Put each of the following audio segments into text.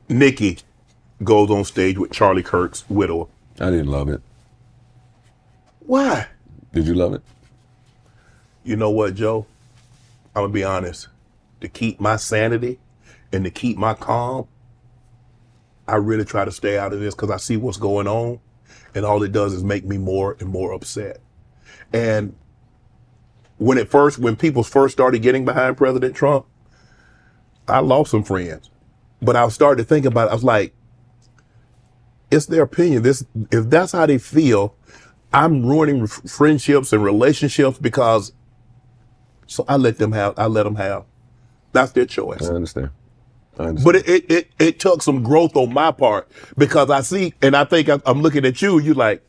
Nicki goes on stage with Charlie Kirk's widow. I didn't love it. Why? Did you love it? You know what, Joe? I'm gonna be honest. To keep my sanity and to keep my calm, I really try to stay out of this because I see what's going on, and all it does is make me more and more upset. And when people first started getting behind President Trump, I lost some friends. But I started to think about it. I was like, it's their opinion. If that's how they feel, I'm ruining friendships and relationships so I let them have. That's their choice. I understand. But it took some growth on my part because I see, and I think I'm looking at you, you like,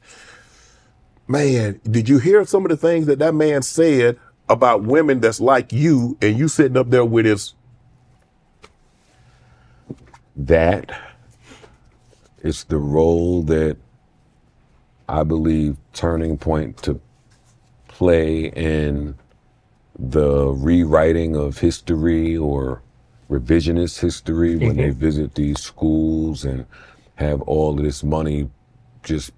man, did you hear some of the things that man said about women that's like you, and you sitting up there with his. That is the role that I believe Turning Point to play in the rewriting of history or revisionist history when they visit these schools and have all of this money just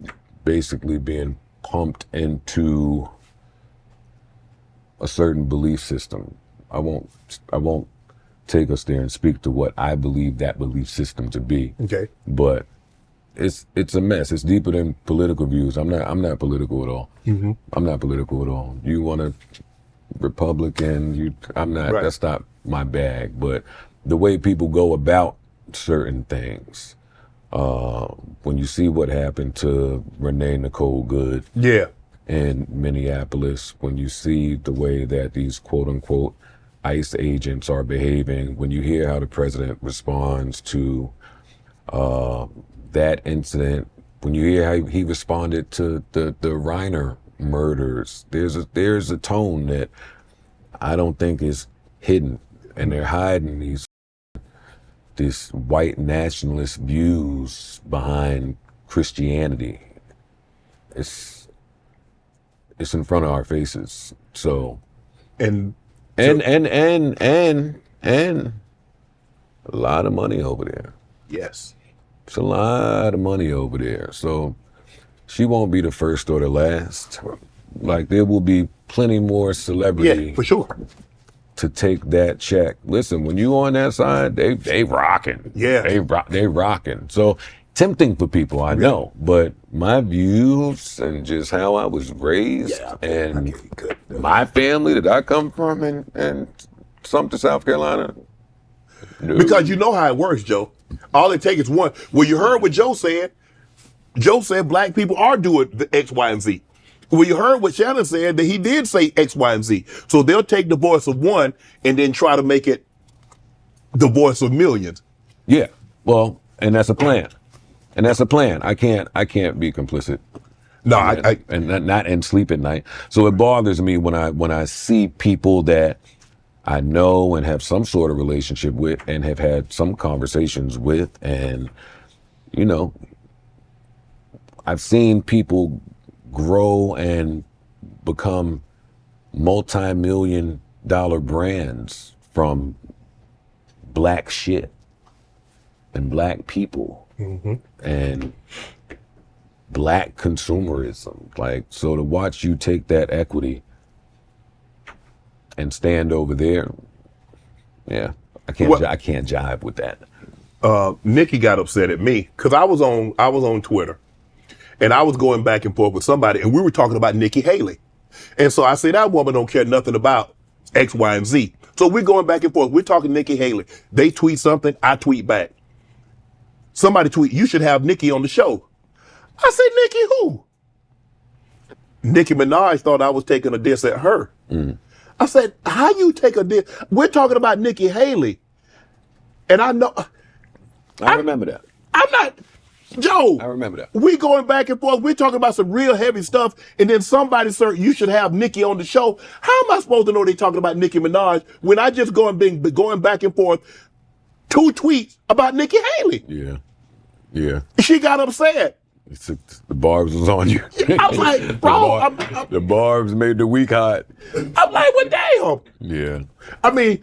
basically being pumped into a certain belief system. I won't take us there and speak to what I believe that belief system to be. Okay. But it's a mess. It's deeper than political views. I'm not political at all. Mm-hmm. I'm not political at all. You want a Republican, I'm not, right. That's not my bag. But the way people go about certain things, when you see what happened to Renee Nicole Good in Minneapolis, when you see the way that these quote unquote ICE agents are behaving, when you hear how the president responds to that incident, when you hear how he responded to the Reiner murders, there's a tone that I don't think is hidden, and they're hiding these white nationalist views behind Christianity. It's in front of our faces. So and a lot of money over there. Yes. It's a lot of money over there. So she won't be the first or the last. Like, there will be plenty more celebrity for sure to take that check. Listen, when you on that side, they rocking. Yeah. They rocking. So tempting for people, I know, but my views and just how I was raised and my family that I come from and Sumter, South Carolina. No. Because you know how it works, Joe. All it takes is one. Well, you heard what Joe said. Joe said black people are doing the X, Y, and Z. Well, you heard what Shannon said, that he did say X, Y, and Z. So they'll take the voice of one and then try to make it the voice of millions. Yeah. Well, and that's a plan. I can't be complicit. No, and not sleep at night. So it bothers me when I see people that I know and have some sort of relationship with and have had some conversations with, and I've seen people grow and become multi-million-dollar brands from black shit and black people and black consumerism. Like, so to watch you take that equity and stand over there, I can't jive with that. Nicki got upset at me because I was on Twitter. And I was going back and forth with somebody, and we were talking about Nikki Haley. And so I said, that woman don't care nothing about X, Y, and Z. So we're going back and forth. We're talking Nikki Haley. They tweet something, I tweet back. Somebody tweet, you should have Nikki on the show. I said, Nikki who? Nicki Minaj thought I was taking a diss at her. I said, how you take a diss? We're talking about Nikki Haley. And I know. I remember that. I'm not. Joe, I remember that. We going back and forth. We're talking about some real heavy stuff, and then somebody said, you should have Nikki on the show. How am I supposed to know they talking about Nicki Minaj when I just going back and forth 2 tweets about Nikki Haley? Yeah. She got upset. The barbs was on you. I was like, bro. The barbs made the week hot. I'm like, well, damn. Yeah. I mean,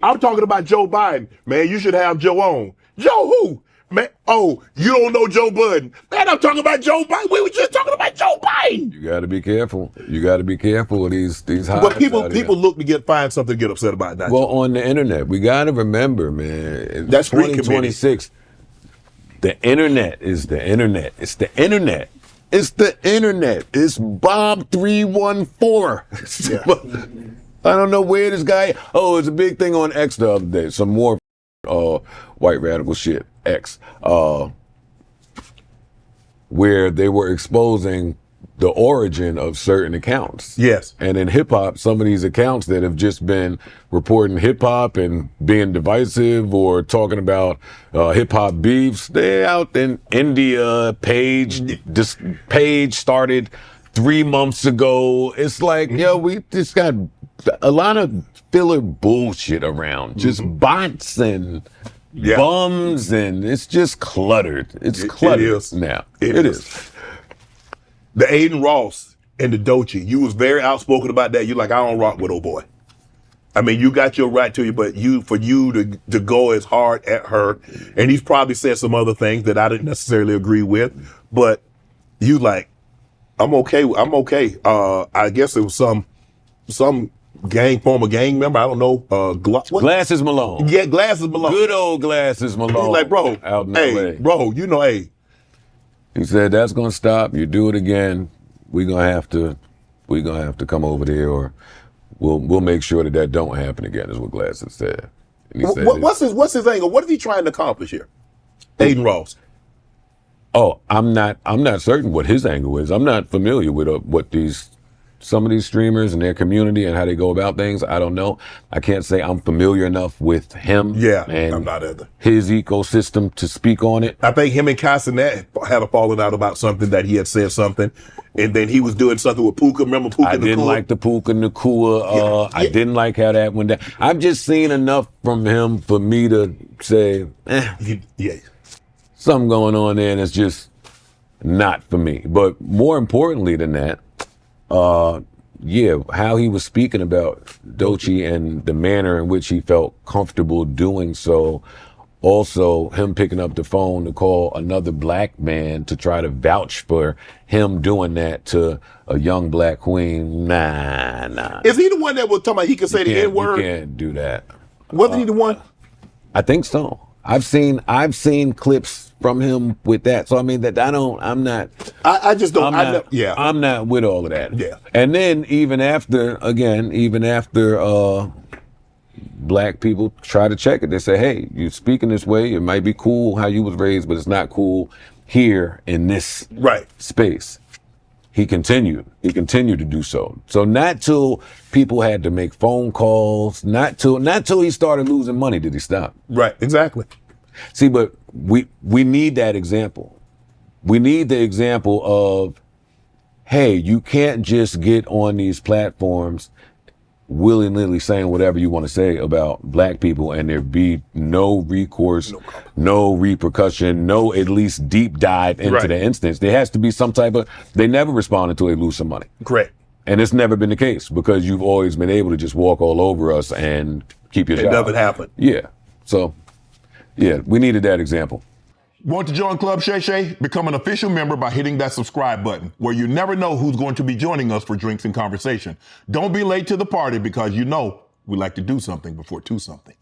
I'm talking about Joe Biden. Man, you should have Joe on. Joe who? Man, oh, you don't know Joe Budden. Man, I'm talking about Joe Biden. We were just talking about Joe Biden. You got to be careful. You got to be careful with these highs. But people look to find something to get upset about that. Well, on the internet, we got to remember, man. That's 2026. The internet is the internet. It's the internet. It's the internet. It's Bob 314. Yeah. I don't know where this guy. Oh, it's a big thing on X the other day. Some more white radical shit. X, where they were exposing the origin of certain accounts. Yes. And in hip hop, some of these accounts that have just been reporting hip hop and being divisive or talking about hip hop beefs, they're out in India. This page started 3 months ago. It's like, yo, we just got a lot of filler bullshit around, just bots and bums, and it's just cluttered. It's cluttered now. It is. The Aiden Ross and the Doechii, you was very outspoken about that. You're like, I don't rock with old boy. I mean, you got your right to you, but for you to go as hard at her, and he's probably said some other things that I didn't necessarily agree with, but you like, I'm okay. I guess it was some former gang member. I don't know. Glasses Malone. Yeah, Glasses Malone. Good old Glasses Malone. He's like, bro, out in hey, LA. bro, you know, hey. He said, that's gonna stop. You do it again, we're gonna have to come over there, or we'll make sure that don't happen again, is what Glasses said. And he said, what's his angle? What is he trying to accomplish here? Aiden Ross. Oh, I'm not certain what his angle is. I'm not familiar with what some of these streamers and their community and how they go about things. I don't know. I can't say I'm familiar enough with him. Yeah, and I'm not either. His ecosystem to speak on it. I think him and Cassinet had a falling out about something that he had said something, and then he was doing something with Puka. Remember Puka? I didn't like the Puka Nakua. I didn't like how that went down. I've just seen enough from him for me to say, something going on there, and it's just not for me. But more importantly than that, how he was speaking about Doechii and the manner in which he felt comfortable doing so. Also, him picking up the phone to call another black man to try to vouch for him doing that to a young black queen. Nah. Is he the one that was talking about he could say the N-word? You can't do that. Wasn't he the one? I think so. I've seen clips from him with that. So I mean I'm not with all of that. Yeah. And then even after black people try to check it, they say, hey, you're speaking this way, it might be cool how you was raised, but it's not cool here in this space. He continued to do so. So not till people had to make phone calls, not till he started losing money did he stop. Right, exactly. See, but we need that example. We need the example of, hey, you can't just get on these platforms willy-nilly saying whatever you want to say about black people and there be no recourse, no repercussion, no at least deep dive into the instance. There has to be some type of, they never respond until they lose some money. Correct. And it's never been the case because you've always been able to just walk all over us and keep your job. It doesn't happen. Yeah. So, yeah, we needed that example. Want to join Club Shay Shay? Become an official member by hitting that subscribe button, where you never know who's going to be joining us for drinks and conversation. Don't be late to the party because you know we like to do something before 2 something.